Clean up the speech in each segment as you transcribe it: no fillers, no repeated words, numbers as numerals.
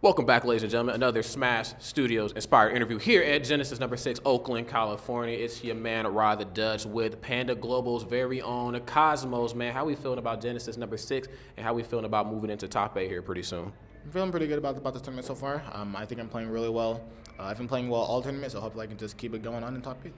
Welcome back, ladies and gentlemen. Another Smash Studios inspired interview here at Genesis number 6, Oakland, California. It's your man, Rod the Dutch, with Panda Global's very own Cosmos. Man, how we feeling about Genesis number 6, and how we feeling about moving into top 8 here pretty soon? I'm feeling pretty good about this tournament so far. I think I'm playing really well. I've been playing well all tournaments, so hopefully I can just keep it going on in top 8.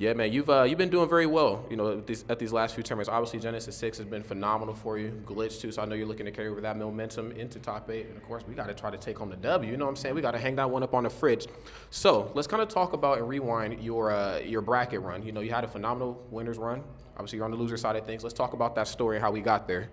Yeah, man, you've been doing very well. You know, at these last few tournaments. Obviously, Genesis 6 has been phenomenal for you. Glitch too, so I know you're looking to carry over that momentum into top 8. And of course, we got to try to take home the W. You know what I'm saying? We got to hang that one up on the fridge. So let's kind of talk about and rewind your bracket run. You know, you had a phenomenal winners run. Obviously, you're on the loser side of things. Let's talk about that story and how we got there.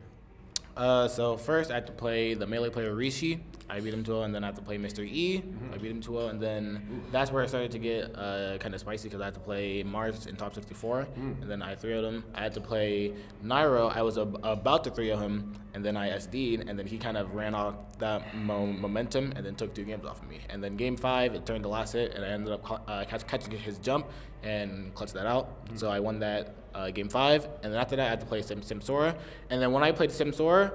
So first, I had to play the melee player Rishi. I beat him 2-0, and then I had to play Mr. E. I beat him 2-0, and then that's where it started to get kind of spicy because I had to play Mars in top 64, and then I 3-0'd him. I had to play Nairo. I was about to 3-0 him, and then I SD'd, and then he kind of ran off that momentum and then took 2 games off of me. And then game 5, it turned the last hit, and I ended up catching his jump and clutched that out. So I won that game 5, and then after that, I had to play Simsora. And then when I played Simsora,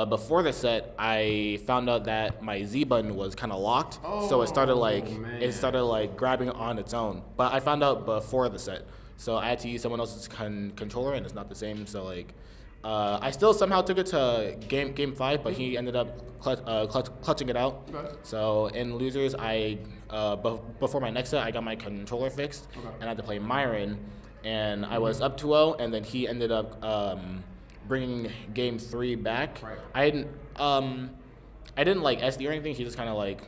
before the set, I found out that my Z button was kind of locked, so it started like grabbing on its own. But I found out before the set, so I had to use someone else's controller, and it's not the same. So like, I still somehow took it to game 5, but he ended up clutching it out. Okay. So in losers, before my next set, I got my controller fixed, and I had to play Myron, and I was up 2-0, and then he ended up bringing game 3 back. Right. I didn't like SD or anything. He just kind of like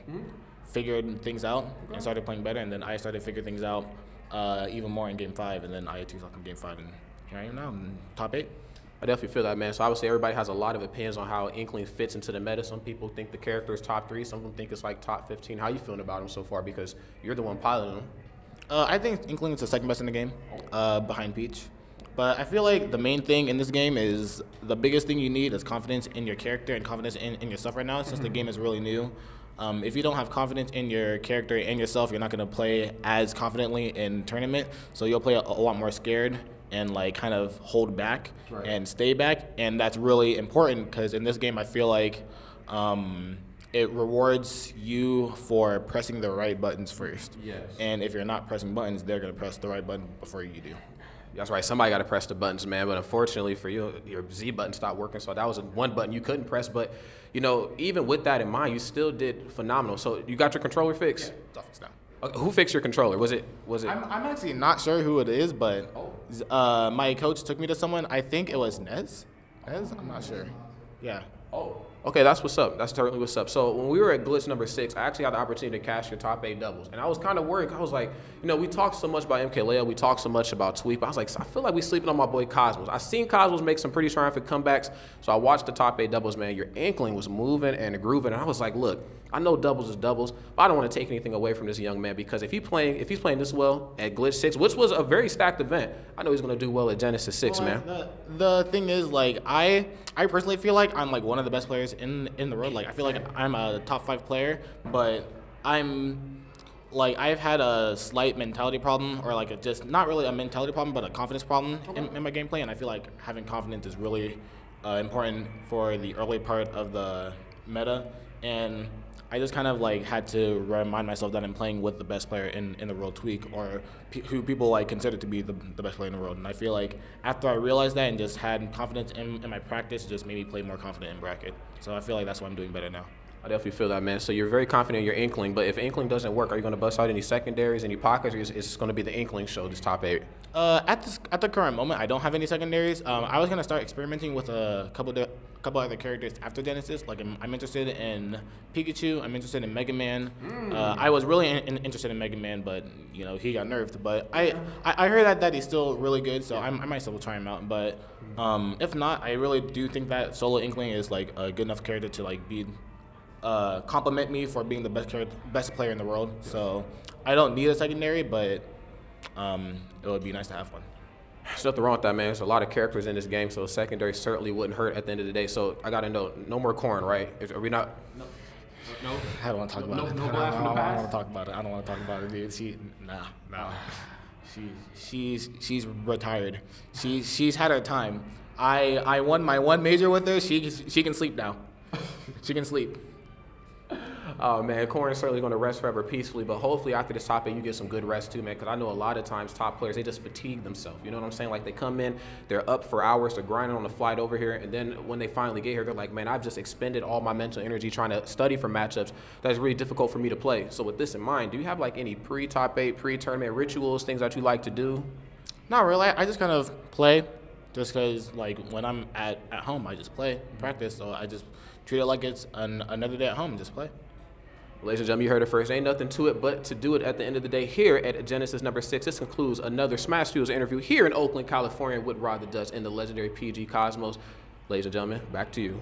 figured things out and started playing better, and then I started to figure things out even more in game 5, and then I had 2 in game 5, and here I am now in top 8. I definitely feel that, man. So obviously everybody has a lot of opinions on how Inkling fits into the meta. Some people think the character is top 3. Some of them think it's like top 15. How you feeling about him so far? Because you're the one piloting him. I think Inkling is the second best in the game, behind Peach. But I feel like the main thing in this game is the biggest thing you need is confidence in your character and confidence in yourself right now, since the game is really new. If you don't have confidence in your character and yourself, you're not going to play as confidently in tournament. So you'll play a lot more scared and like kind of hold back and stay back. And that's really important because in this game, I feel like it rewards you for pressing the right buttons first. Yes. And if you're not pressing buttons, they're going to press the right button before you do. That's right. Somebody got to press the buttons, man. But unfortunately for you, your Z button stopped working. So that was one button you couldn't press. But, you know, even with that in mind, you still did phenomenal. So you got your controller fixed? Yeah, it's all fixed now. Who fixed your controller? Was it? I'm actually not sure who it is, but my coach took me to someone. I think it was Nez. I'm not sure. Yeah. Oh. Okay, that's what's up. That's totally what's up. So when we were at Glitch number 6, I actually had the opportunity to cash your top 8 doubles. And I was kind of worried. I was like, you know, we talked so much about MKLeo. We talked so much about Tweep. I was like, I feel like we sleeping on my boy Cosmos. I seen Cosmos make some pretty triumphant comebacks. So I watched the top 8 doubles, man. Your Inkling was moving and grooving. And I was like, look, I know doubles is doubles, but I don't want to take anything away from this young man because if he's playing this well at Glitch 6, which was a very stacked event, I know he's going to do well at Genesis 6, man. The thing is, like, I personally feel like I'm like one of the best players in the world. Like, I feel like I'm a top 5 player, but I've had a slight mentality problem, or like just not really a mentality problem, but a confidence problem in my gameplay. And I feel like having confidence is really important for the early part of the meta. And I just kind of like had to remind myself that I'm playing with the best player in the world, Tweak, or who people like consider to be the best player in the world. And I feel like after I realized that and just had confidence in my practice, it just made me play more confident in bracket. So I feel like that's why I'm doing better now. I definitely feel that, man. So you're very confident in your Inkling, but if Inkling doesn't work, are you going to bust out any secondaries, any pockets, or is it going to be the Inkling show, this top 8? At the current moment, I don't have any secondaries. I was going to start experimenting with a couple other characters after Genesis. Like I'm interested in Pikachu. I'm interested in Mega Man. I was really interested in Mega Man, but you know he got nerfed. But I heard that he's still really good, so I might still try him out. But if not, I really do think that Solo Inkling is like a good enough character to like be compliment me for being the best player in the world. So I don't need a secondary, but it would be nice to have one. There's nothing wrong with that, man. There's a lot of characters in this game, so a secondary certainly wouldn't hurt at the end of the day. So I got to know, no more corn, right? Are we not? No. I don't want to talk about it. No blast from the past? I don't want to talk about it. I don't want to talk about it, dude. Nah. She's retired. She's had her time. I won my one major with her. She can sleep now. She can sleep. Oh man, Corey's certainly going to rest forever peacefully, but hopefully after this top 8 you get some good rest too, man, because I know a lot of times top players, they just fatigue themselves. You know what I'm saying? Like they come in, they're up for hours, they're grinding on the flight over here, and then when they finally get here, they're like, man, I've just expended all my mental energy trying to study for matchups that's really difficult for me to play. So with this in mind, do you have like any pre-top 8, pre-tournament rituals, things that you like to do? Not really. I just kind of play just because, like, when I'm at home, I just play, practice. So I just treat it like it's another day at home, just play. Ladies and gentlemen, you heard it first. Ain't nothing to it but to do it at the end of the day here at Genesis number 6. This concludes another Smash Studios interview here in Oakland, California with Rod the Dutch and the legendary PG Cosmos. Ladies and gentlemen, back to you.